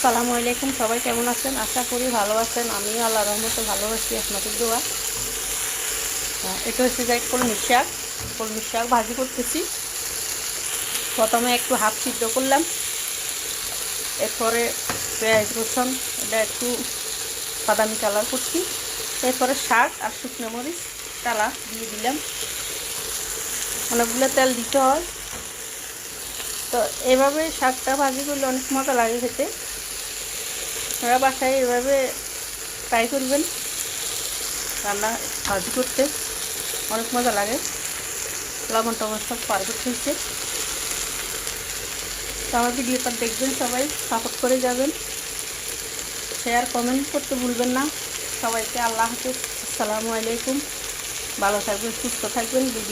আসসালামু আলাইকুম, সবাই কেমন আছেন? আশা করি ভালো আছেন। আমিও আল্লাহর রহমতে ভালো আছি, আপনাদের দোয়া। এটা হচ্ছে যে কলমি শাক ভাজি করতেছি। প্রথমে একটু হাফ সিদ্ধ করলাম, এরপরে পেঁয়াজ রসুন এটা একটু বাদামি কালার করছি, এরপরে শাক আর শুকনো মরিচ টালা দিয়ে দিলাম। অনেকগুলো তেল দিতে হয়, তো এভাবে শাকটা ভাজি করলে অনেক মজা লাগে খেতে। আপনারা বাসায় এভাবে ট্রাই করবেন, রান্না ভাজি করতে অনেক মজা লাগে। লবণ টবণ সব পারফেক্ট হয়েছে। তো আমার ভিডিওটা দেখবেন, সবাই সাপোর্ট করে যাবেন, শেয়ার কমেন্ট করতে ভুলবেন না। সবাইকে আল্লাহ হাফেজ, আসসালামু আলাইকুম। ভালো থাকবেন, সুস্থ থাকবেন।